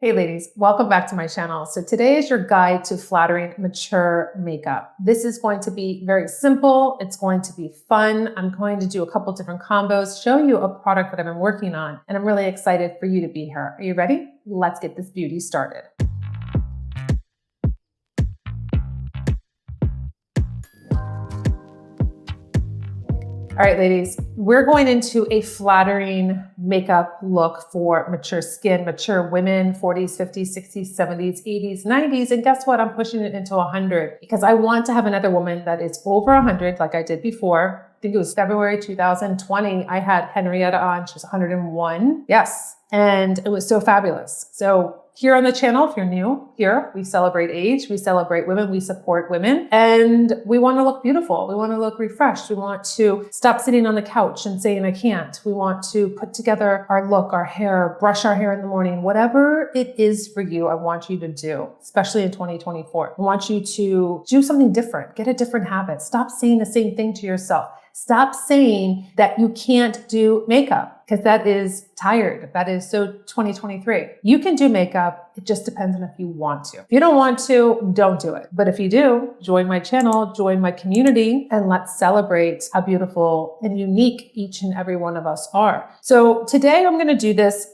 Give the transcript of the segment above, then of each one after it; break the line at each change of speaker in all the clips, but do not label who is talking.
Hey ladies, welcome back to my channel. So today is your guide to flattering mature makeup. This is going to be very simple. It's going to be fun. I'm going to do a couple different combos, show you a product that I've been working on, and I'm really excited for you to be here. Are you ready? Let's get this beauty started. All right, ladies, we're going into a flattering makeup look for mature skin, mature women, 40s, 50s, 60s, 70s, 80s, 90s. And guess what? I'm pushing it into 100 because I want to have another woman that is over 100 like I did before. I think it was February 2020. I had Henrietta on. She was 101. Yes. And it was so fabulous. So here on the channel, if you're new here, we celebrate age, we celebrate women, we support women, and we want to look beautiful. We want to look refreshed. We want to stop sitting on the couch and saying, I can't. We want to put together our look, our hair, brush our hair in the morning, whatever it is for you, I want you to do, especially in 2024. I want you to do something different, get a different habit. Stop saying the same thing to yourself. Stop saying that you can't do makeup because that is tired. That is so 2023. You can do makeup. It just depends on if you want to. If you don't want to, don't do it. But if you do, join my channel, join my community, and let's celebrate how beautiful and unique each and every one of us are. So today I'm going to do this.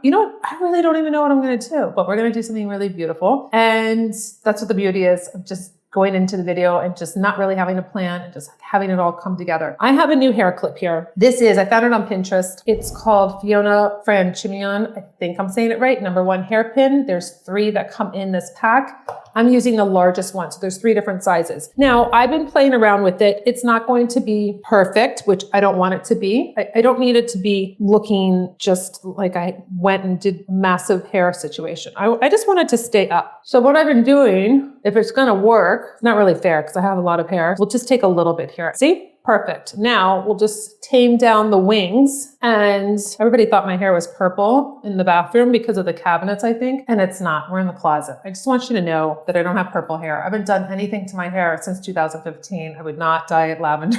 You know what? I really don't even know what I'm going to do, but we're going to do something really beautiful. And that's what the beauty is of just going into the video and just not really having a plan and just having it all come together. I have a new hair clip here. I found it on Pinterest. It's called Fiona Franchimian. I think I'm saying it right. #1 hairpin. There's 3 that come in this pack. I'm using the largest one. So there's 3 different sizes. Now I've been playing around with it. It's not going to be perfect, which I don't want it to be. I don't need it to be looking just like I went and did a massive hair situation. I just want it to stay up. So what I've been doing, if it's going to work, it's not really fair because I have a lot of hair. We'll just take a little bit here. See? Perfect. Now we'll just tame down the wings. And everybody thought my hair was purple in the bathroom because of the cabinets, I think. And it's not. We're in the closet. I just want you to know that I don't have purple hair. I haven't done anything to my hair since 2015. I would not dye it lavender.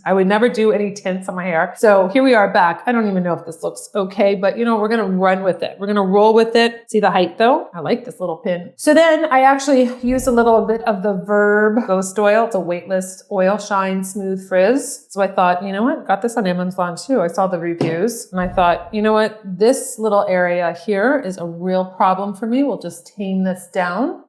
I would never do any tints on my hair. So here we are back. I don't even know if this looks okay, but you know, we're going to run with it. We're going to roll with it. See the height though? I like this little pin. So then I actually used a little bit of the Verb Ghost Oil. It's a weightless oil, shine, smooth frizz. So I thought, you know what? Got this on Amazon too. I saw the reviews and I thought, you know what? This little area here is a real problem for me. We'll just tame this down.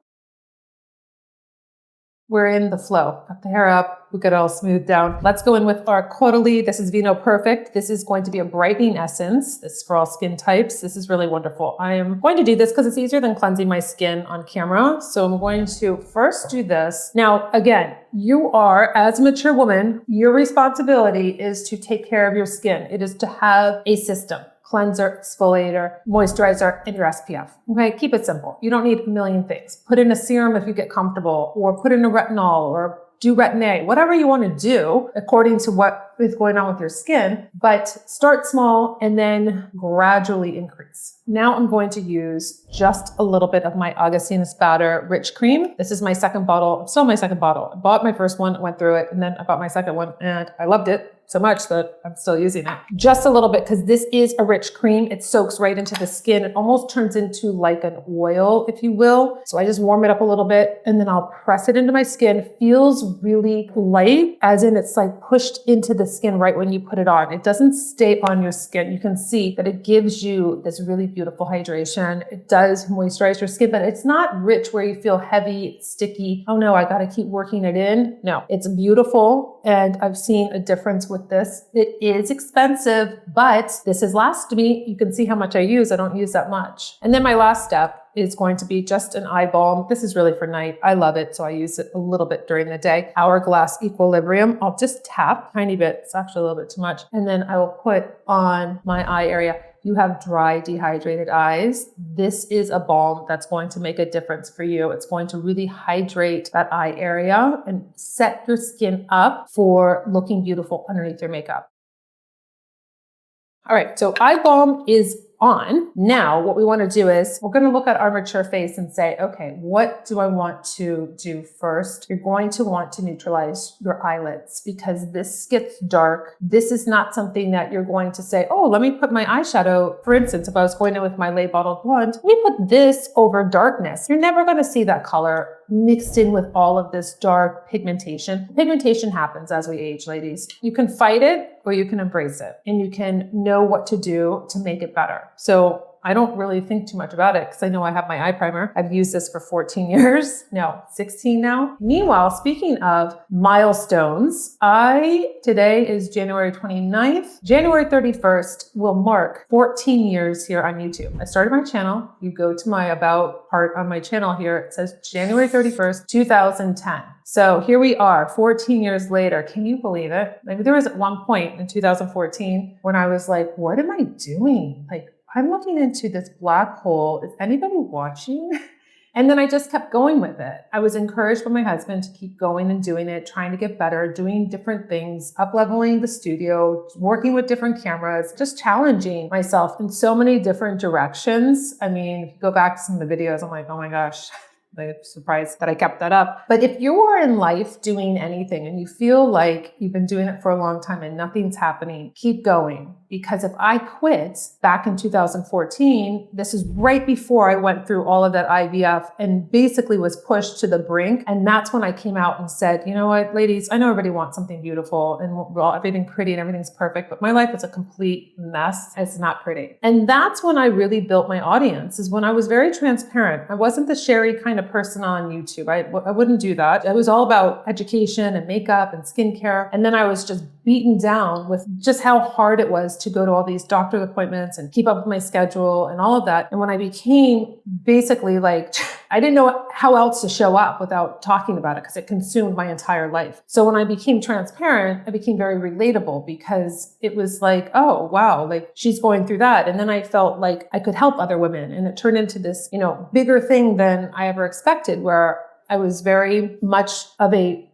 We're in the flow. Got the hair up. We got it all smoothed down. Let's go in with our Caudalie. This is Vino Perfect. This is going to be a brightening essence. This is for all skin types. This is really wonderful. I am going to do this because it's easier than cleansing my skin on camera. So I'm going to first do this. Now, again, you are, as a mature woman, your responsibility is to take care of your skin. It is to have a system. Cleanser, exfoliator, moisturizer, and your SPF. Okay, keep it simple. You don't need a million things. Put in a serum if you get comfortable, or put in a retinol, or do Retin-A, whatever you want to do according to what is going on with your skin, but start small and then gradually increase. Now I'm going to use just a little bit of my Augustinus Powder Rich Cream. This is my second bottle. Still my second bottle. I bought my first one, went through it, and then I bought my second one and I loved it so much that I'm still using it. Just a little bit because this is a rich cream. It soaks right into the skin. It almost turns into like an oil, if you will. So I just warm it up a little bit and then I'll press it into my skin. It feels really light, as in it's like pushed into the skin right when you put it on. It doesn't stay on your skin. You can see that it gives you this really beautiful hydration. It does moisturize your skin, but it's not rich where you feel heavy, sticky. Oh no, I got to keep working it in. No, it's beautiful. And I've seen a difference with this. It is expensive, but this has lasted me. You can see how much I use. I don't use that much. And then my last step is going to be just an eye balm. This is really for night. I love it, so I use it a little bit during the day. Hourglass Equilibrium. I'll just tap a tiny bit. It's actually a little bit too much. And then I will put on my eye area. You have dry, dehydrated eyes. This is a balm that's going to make a difference for you. It's going to really hydrate that eye area and set your skin up for looking beautiful underneath your makeup. All right, so eye balm is on. Now, what we want to do is we're going to look at our mature face and say, okay, what do I want to do first? You're going to want to neutralize your eyelids because this gets dark. This is not something that you're going to say, oh, let me put my eyeshadow. For instance, if I was going in with my Lay Bottled Blonde, let me put this over darkness. You're never going to see that color mixed in with all of this dark pigmentation. Pigmentation happens as we age, ladies. You can fight it or you can embrace it, and you can know what to do to make it better. So I don't really think too much about it because I know I have my eye primer. I've used this for 14 years. No, 16 now. Meanwhile, speaking of milestones, today is January 29th. January 31st will mark 14 years here on YouTube. I started my channel. You go to my about part on my channel here. It says January 31st, 2010. So here we are 14 years later. Can you believe it? Like there was at one point in 2014 when I was like, what am I doing? Like I'm looking into this black hole. Is anybody watching? And then I just kept going with it. I was encouraged by my husband to keep going and doing it, trying to get better, doing different things, up-leveling the studio, working with different cameras, just challenging myself in so many different directions. I mean, if you go back to some of the videos, I'm like, oh my gosh, I'm surprised that I kept that up. But if you are in life doing anything and you feel like you've been doing it for a long time and nothing's happening, keep going. Because if I quit back in 2014, this is right before I went through all of that IVF and basically was pushed to the brink. And that's when I came out and said, you know what, ladies, I know everybody wants something beautiful and everything pretty and everything's perfect, but my life is a complete mess. It's not pretty. And that's when I really built my audience, is when I was very transparent. I wasn't the Sherry kind of person on YouTube. I wouldn't do that. It was all about education and makeup and skincare. And then I was just beaten down with just how hard it was to go to all these doctor's appointments and keep up with my schedule and all of that. And when I became basically like, I didn't know how else to show up without talking about it because it consumed my entire life. So when I became transparent, I became very relatable because it was like, oh, wow, like she's going through that. And then I felt like I could help other women. And it turned into this, bigger thing than I ever expected, where I was very much of a,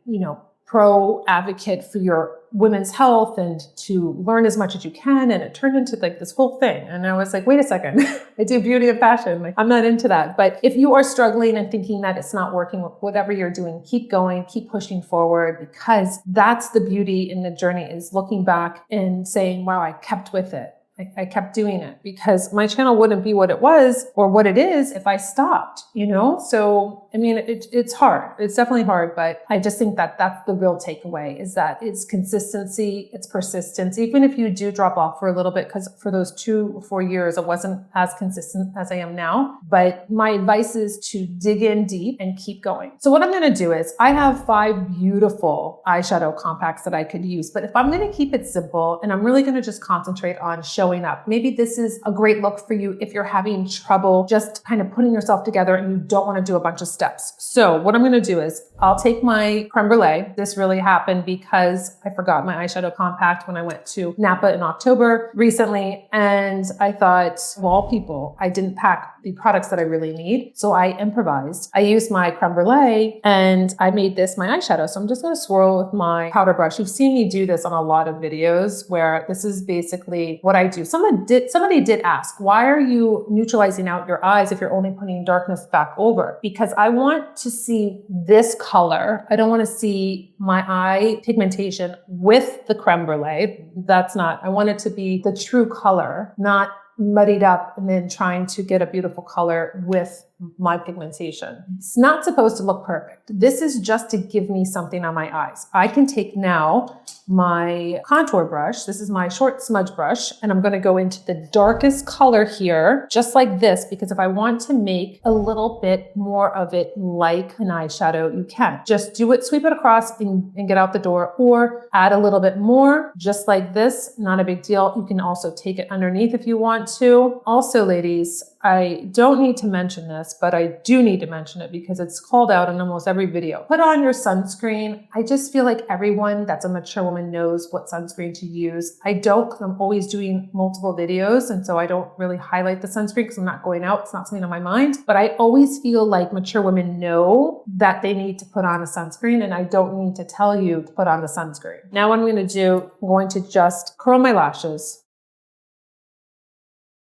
pro advocate for your women's health and to learn as much as you can. And it turned into like this whole thing. And I was like, wait a second, I do beauty and fashion. Like I'm not into that. But if you are struggling and thinking that it's not working with whatever you're doing, keep going, keep pushing forward, because that's the beauty in the journey, is looking back and saying, wow, I kept with it. I kept doing it because my channel wouldn't be what it was or what it is if I stopped, So, I mean, it's hard. It's definitely hard, but I just think that that's the real takeaway, is that it's consistency, it's persistence. Even if you do drop off for a little bit, because for those 2 or 4 years, I wasn't as consistent as I am now. But my advice is to dig in deep and keep going. So what I'm going to do is I have 5 beautiful eyeshadow compacts that I could use. But if I'm going to keep it simple and I'm really going to just concentrate on showing up. Maybe this is a great look for you if you're having trouble just kind of putting yourself together and you don't want to do a bunch of steps. So what I'm going to do is I'll take my Creme Brulee. This really happened because I forgot my eyeshadow compact when I went to Napa in October recently. And I thought, of all people, I didn't pack the products that I really need. So I improvised. I used my Creme Brulee and I made this my eyeshadow. So I'm just going to swirl with my powder brush. You've seen me do this on a lot of videos where this is basically what I do. Somebody did ask, why are you neutralizing out your eyes if you're only putting darkness back over? Because I want to see this color. I don't want to see my eye pigmentation with the Creme Brulee. I want it to be the true color, not muddied up and then trying to get a beautiful color with my pigmentation. It's not supposed to look perfect. This is just to give me something on my eyes. I can take now my contour brush. This is my short smudge brush, and I'm going to go into the darkest color here, just like this, because if I want to make a little bit more of it like an eyeshadow, you can. Just do it, sweep it across and get out the door, or add a little bit more, just like this. Not a big deal. You can also take it underneath if you want to. Also, ladies, I don't need to mention this, but I do need to mention it because it's called out in almost every video. Put on your sunscreen. I just feel like everyone that's a mature woman knows what sunscreen to use. I don't, because I'm always doing multiple videos, and so I don't really highlight the sunscreen because I'm not going out. It's not something on my mind. But I always feel like mature women know that they need to put on a sunscreen, and I don't need to tell you to put on the sunscreen. Now what I'm going to do, I'm going to just curl my lashes.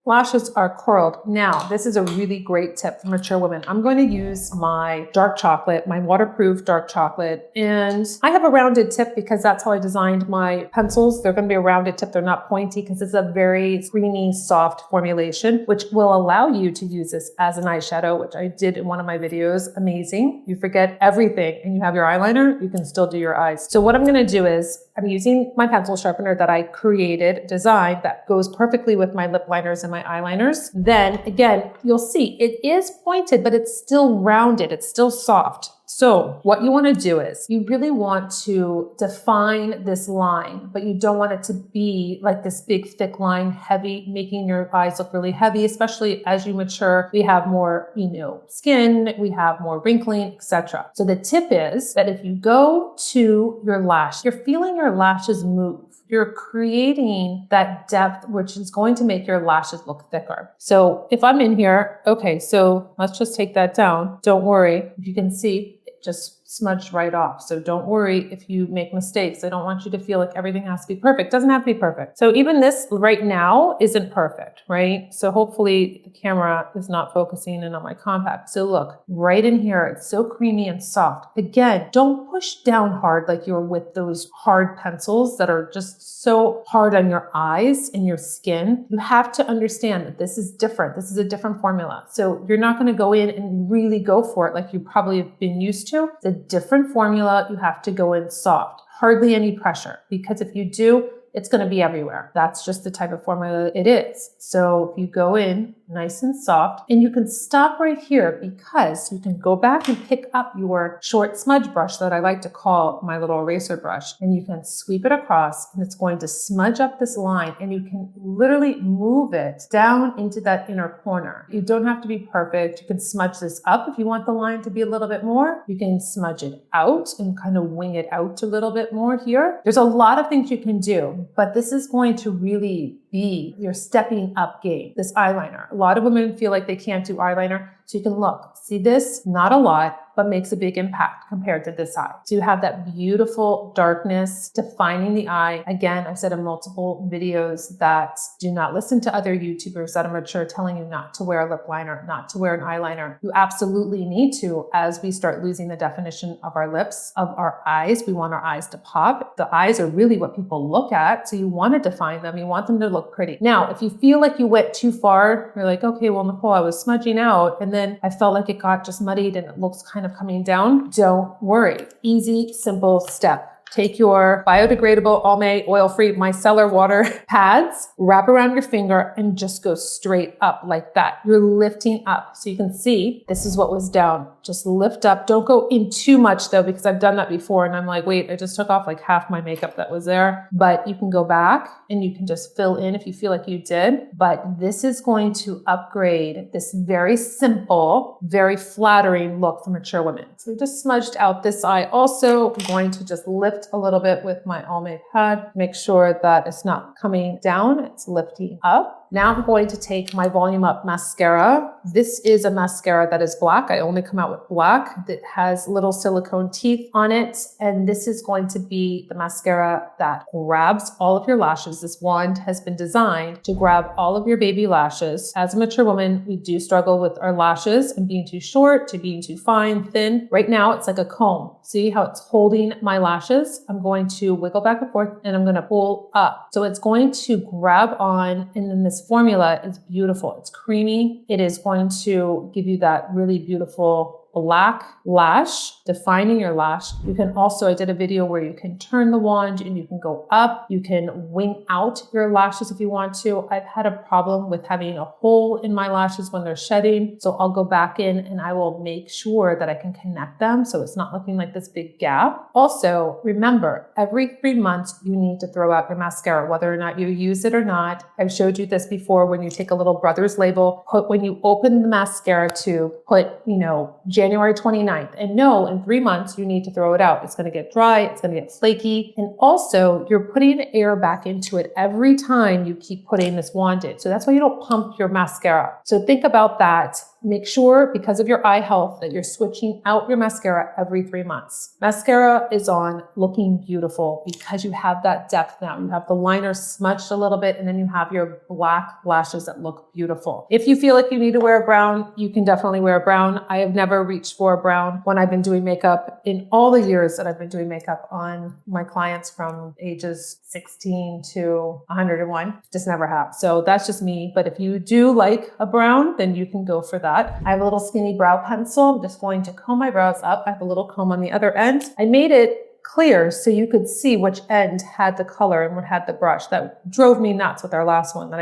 lashes are curled. Now, this is a really great tip for mature women. I'm going to use my dark chocolate, my waterproof dark chocolate, and I have a rounded tip because that's how I designed my pencils. They're going to be a rounded tip. They're not pointy because it's a very creamy, soft formulation, which will allow you to use this as an eyeshadow, which I did in one of my videos. Amazing. You forget everything and you have your eyeliner, you can still do your eyes. So what I'm going to do is I'm using my pencil sharpener that I created, designed, that goes perfectly with my lip liners and my eyeliners. Then again, you'll see it is pointed, but it's still rounded. It's still soft. So what you want to do is you really want to define this line, but you don't want it to be like this big thick line, heavy, making your eyes look really heavy, especially as you mature. We have more, skin, we have more wrinkling, etc. So the tip is that if you go to your lash, you're feeling your lashes move. You're creating that depth, which is going to make your lashes look thicker. So if I'm in here, okay, so let's just take that down. Don't worry, if you can see, it just smudged right off. So don't worry if you make mistakes. I don't want you to feel like everything has to be perfect. It doesn't have to be perfect. So even this right now isn't perfect, right? So hopefully the camera is not focusing in on my compact. So look, right in here, it's so creamy and soft. Again, don't push down hard like you're with those hard pencils that are just so hard on your eyes and your skin. You have to understand that this is different. This is a different formula. So you're not going to go in and really go for it like you probably have been used to. It's a different formula. You have to go in soft, hardly any pressure, because if you do, it's going to be everywhere. That's just the type of formula it is. So if you go in nice and soft, and you can stop right here because you can go back and pick up your short smudge brush that I like to call my little eraser brush, and you can sweep it across and it's going to smudge up this line, and you can literally move it down into that inner corner. You don't have to be perfect. You can smudge this up if you want the line to be a little bit more. You can smudge it out and kind of wing it out a little bit more here. There's a lot of things you can do, but this is going to really be your stepping up game, this eyeliner. A lot of women feel like they can't do eyeliner. So you can look, see this, not a lot, but makes a big impact compared to this eye. So you have that beautiful darkness defining the eye. Again, I've said in multiple videos that do not listen to other YouTubers that are mature telling you not to wear a lip liner, not to wear an eyeliner. You absolutely need to as we start losing the definition of our lips, of our eyes. We want our eyes to pop. The eyes are really what people look at. So you want to define them. You want them to look pretty. Now, if you feel like you went too far, you're like, okay, well, Nicole, I was smudging out and then I felt like it got just muddied and it looks kind of coming down. Don't worry. Easy, simple step. Take your biodegradable, Almay, oil-free micellar water pads, wrap around your finger, and just go straight up like that. You're lifting up. So you can see this is what was down. Just lift up. Don't go in too much though, because I've done that before and I'm like, wait, I just took off like half my makeup that was there. But you can go back and you can just fill in if you feel like you did. But this is going to upgrade this very simple, very flattering look for mature women. So we just smudged out this eye. Also, I'm going to just lift a little bit with my Almay pad. Make sure that it's not coming down, it's lifting up. Now I'm going to take my Volume Up mascara. This is a mascara that is black. I only come out with black. That has little silicone teeth on it. And this is going to be the mascara that grabs all of your lashes. This wand has been designed to grab all of your baby lashes. As a mature woman, we do struggle with our lashes and being too short to being too fine, thin. Right now, it's like a comb. See how it's holding my lashes? I'm going to wiggle back and forth and I'm going to pull up. So it's going to grab on, and then this formula is beautiful. It's creamy. It is going to give you that really beautiful black lash, defining your lash. You can also, I did a video where you can turn the wand and you can go up. You can wing out your lashes if you want to. I've had a problem with having a hole in my lashes when they're shedding. So I'll go back in and I will make sure that I can connect them so it's not looking like this big gap. Also, remember, every 3 months you need to throw out your mascara, whether or not you use it or not. I've showed you this before when you take a little Brother's label, when you open the mascara tube, put, January 29th. And no, in 3 months, you need to throw it out. It's going to get dry. It's going to get flaky. And also you're putting air back into it every time you keep putting this wand in. So that's why you don't pump your mascara. So think about that make sure, because of your eye health, that you're switching out your mascara every 3 months. Mascara is on looking beautiful because you have that depth now. You have the liner smudged a little bit, and then you have your black lashes that look beautiful. If you feel like you need to wear a brown, you can definitely wear a brown. I have never reached for a brown when I've been doing makeup in all the years that I've been doing makeup on my clients from ages 16 to 101. Just never have. So that's just me. But if you do like a brown, then you can go for that. I have a little skinny brow pencil. I'm just going to comb my brows up. I have a little comb on the other end. I made it clear so you could see which end had the color and what had the brush. That drove me nuts with our last one, that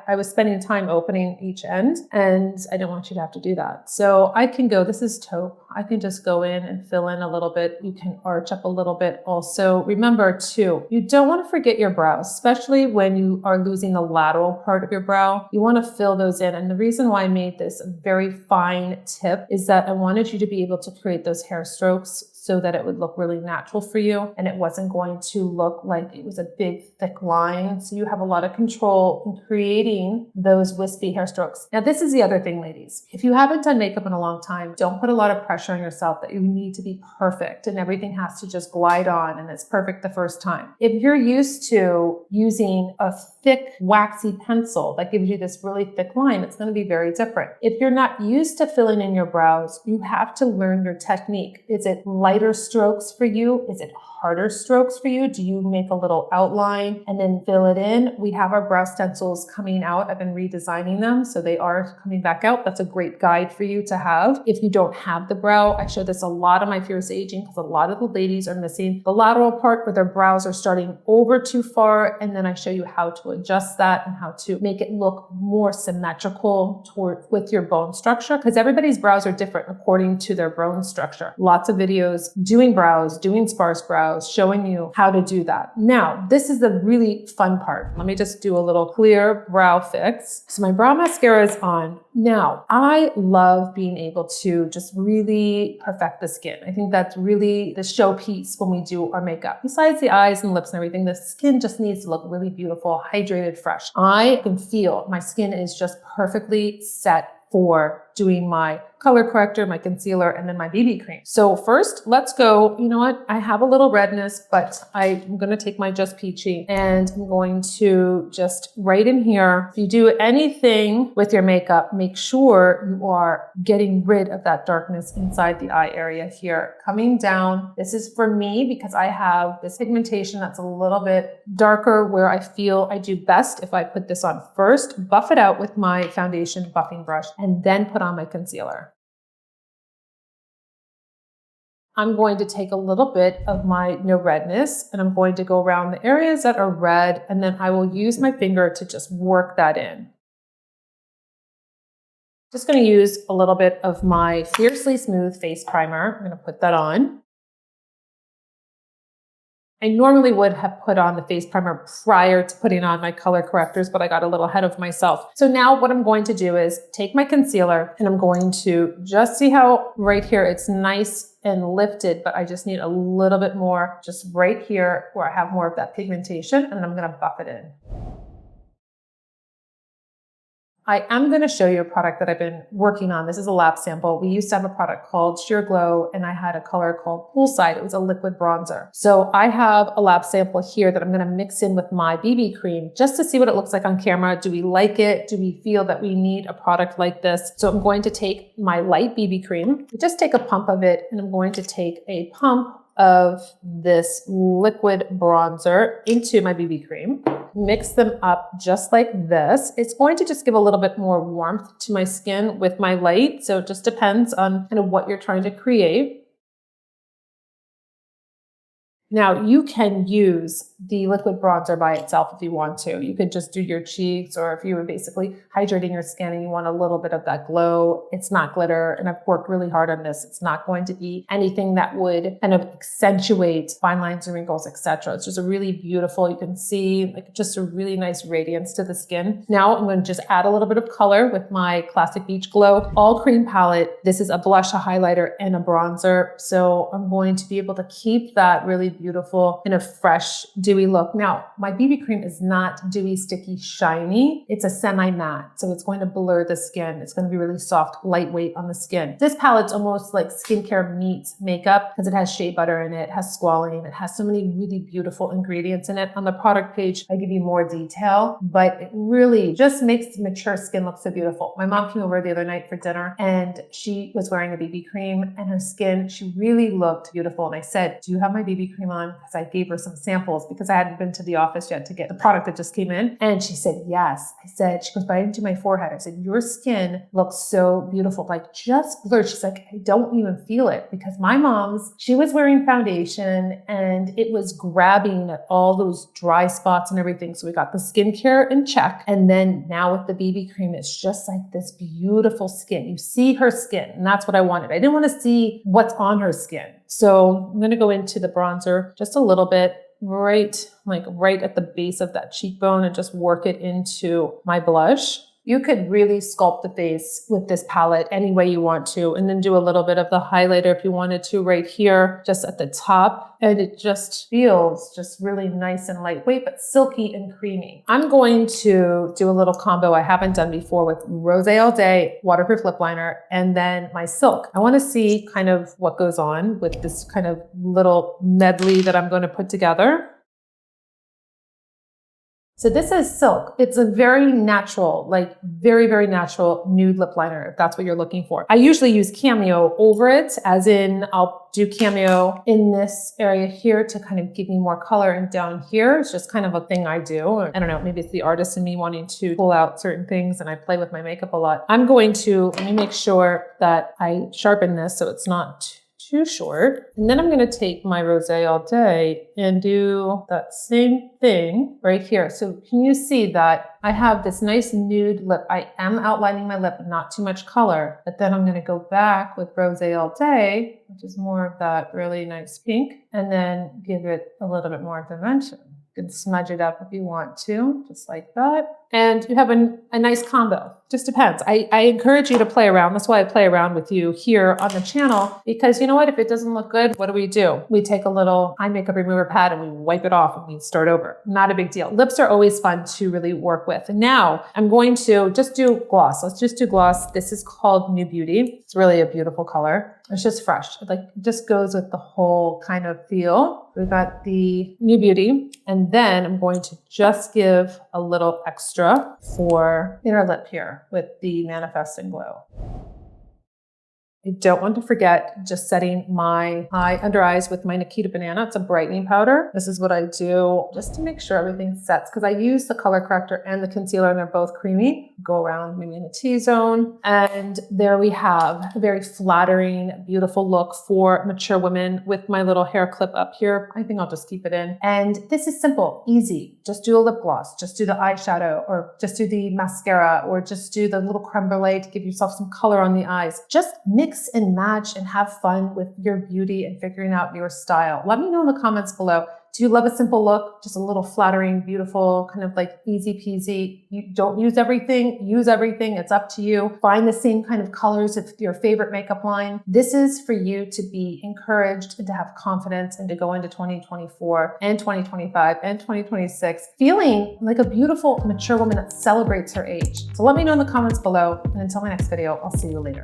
I was spending time opening each end, and I didn't want you to have to do that. So I can go, this is taupe. I can just go in and fill in a little bit. You can arch up a little bit. Also, remember too, you don't want to forget your brows, especially when you are losing the lateral part of your brow. You want to fill those in. And the reason why I made this a very fine tip is that I wanted you to be able to create those hair strokes so that it would look really natural for you, and it wasn't going to look like it was a big thick line. So you have a lot of control in creating those wispy hair strokes. Now, this is the other thing, ladies. If you haven't done makeup in a long time, don't put a lot of pressure on yourself that you need to be perfect and everything has to just glide on and it's perfect the first time. If you're used to using a thick, waxy pencil that gives you this really thick line, it's going to be very different. If you're not used to filling in your brows, you have to learn your technique. Is it lighter strokes for you? Is it harder strokes for you? Do you make a little outline and then fill it in? We have our brow stencils coming out. I've been redesigning them, so they are coming back out. That's a great guide for you to have. If you don't have the brow, I show this a lot on my Fierce Aging because a lot of the ladies are missing the lateral part where their brows are starting over too far. And then I show you how to adjust that and how to make it look more symmetrical with your bone structure, because everybody's brows are different according to their bone structure. Lots of videos doing brows, doing sparse brows, showing you how to do that. Now, this is the really fun part. Let me just do a little clear brow fix. So my brow mascara is on. Now, I love being able to just really perfect the skin. I think that's really the showpiece when we do our makeup. Besides the eyes and lips and everything, the skin just needs to look really beautiful, hydrated, fresh. I can feel my skin is just perfectly set for doing my color corrector, my concealer, and then my BB cream. So first, let's go. You know what? I have a little redness, but I'm going to take my Just Peachy and I'm going to just right in here. If you do anything with your makeup, make sure you are getting rid of that darkness inside the eye area here. Coming down. This is for me because I have this pigmentation that's a little bit darker, where I feel I do best if I put this on first, buff it out with my foundation buffing brush, and then put on my concealer. I'm going to take a little bit of my No Redness and I'm going to go around the areas that are red, and then I will use my finger to just work that in. Just going to use a little bit of my Fiercely Smooth Face Primer. I'm going to put that on. I normally would have put on the face primer prior to putting on my color correctors, but I got a little ahead of myself. So now what I'm going to do is take my concealer and I'm going to just see how right here it's nice and lifted, but I just need a little bit more just right here where I have more of that pigmentation, and I'm going to buff it in. I am going to show you a product that I've been working on. This is a lab sample. We used to have a product called Sheer Glow, and I had a color called Poolside. It was a liquid bronzer. So I have a lab sample here that I'm going to mix in with my BB cream just to see what it looks like on camera. Do we like it? Do we feel that we need a product like this? So I'm going to take my light BB cream, just take a pump of it, and I'm going to take a pump of this liquid bronzer into my BB cream. Mix them up just like this. It's going to just give a little bit more warmth to my skin with my light. So it just depends on kind of what you're trying to create. Now, you can use the liquid bronzer by itself if you want to. You could just do your cheeks, or if you were basically hydrating your skin and you want a little bit of that glow. It's not glitter, and I've worked really hard on this. It's not going to be anything that would kind of accentuate fine lines and wrinkles, etc. It's just a really beautiful, you can see like just a really nice radiance to the skin. Now I'm going to just add a little bit of color with my Classic Beach Glow All Cream palette. This is a blush, a highlighter, and a bronzer. So I'm going to be able to keep that really beautiful in a fresh, dewy look. Now, my BB cream is not dewy, sticky, shiny. It's a semi-matte, so it's going to blur the skin. It's going to be really soft, lightweight on the skin. This palette's almost like skincare meets makeup because it has shea butter in it, has squalane, it has so many really beautiful ingredients in it. On the product page, I give you more detail, but it really just makes mature skin look so beautiful. My mom came over the other night for dinner and she was wearing a BB cream and her skin, she really looked beautiful. And I said, do you have my BB cream on? Because I gave her some samples because I hadn't been to the office yet to get the product that just came in. And she said, yes. I said, she goes, but I didn't do my forehead. I said, your skin looks so beautiful, like just blurred. She's like, I don't even feel it because my mom's, she was wearing foundation and it was grabbing at all those dry spots and everything. So we got the skincare in check. And then now with the BB cream, it's just like this beautiful skin. You see her skin and that's what I wanted. I didn't want to see what's on her skin. So I'm going to go into the bronzer just a little bit, right at the base of that cheekbone and just work it into my blush. You could really sculpt the face with this palette any way you want to, and then do a little bit of the highlighter if you wanted to right here, just at the top. And it just feels just really nice and lightweight, but silky and creamy. I'm going to do a little combo I haven't done before with Rosé All Day waterproof lip liner and then my Silk. I want to see kind of what goes on with this kind of little medley that I'm going to put together. So this is Silk. It's a very natural, like very, very natural nude lip liner, if that's what you're looking for. I usually use Cameo over it, as in I'll do Cameo in this area here to kind of give me more color, and down here it's just kind of a thing I do. I don't know, maybe it's the artist in me wanting to pull out certain things and I play with my makeup a lot. I'm going to, let me make sure that I sharpen this so it's not too short. And then I'm going to take my Rosé All Day and do that same thing right here. So can you see that I have this nice nude lip? I am outlining my lip, not too much color, but then I'm going to go back with Rosé All Day, which is more of that really nice pink, and then give it a little bit more dimension. You can smudge it up if you want to, just like that. And you have a nice combo. Just depends. I encourage you to play around. That's why I play around with you here on the channel, because you know what? If it doesn't look good, what do? We take a little eye makeup remover pad and we wipe it off and we start over. Not a big deal. Lips are always fun to really work with. And now I'm going to just do gloss. Let's just do gloss. This is called New Beauty. It's really a beautiful color. It's just fresh. It just goes with the whole kind of feel. We've got the New Beauty, and then I'm going to just give a little extra for inner lip here with the Manifest and Glow. I don't want to forget just setting my under eyes with my Nikita Banana. It's a brightening powder. This is what I do just to make sure everything sets, because I use the color corrector and the concealer and they're both creamy. Go around maybe in a T-zone. And there we have a very flattering, beautiful look for mature women with my little hair clip up here. I think I'll just keep it in. And this is simple, easy. Just do a lip gloss, just do the eyeshadow, or just do the mascara, or just do the little creme brulee to give yourself some color on the eyes. Just mix and match and have fun with your beauty and figuring out your style. Let me know in the comments below. Do you love a simple look? Just a little flattering, beautiful, kind of like easy peasy. You don't use everything, it's up to you. Find the same kind of colors of your favorite makeup line. This is for you to be encouraged and to have confidence and to go into 2024 and 2025 and 2026 feeling like a beautiful, mature woman that celebrates her age. So let me know in the comments below. And until my next video, I'll see you later.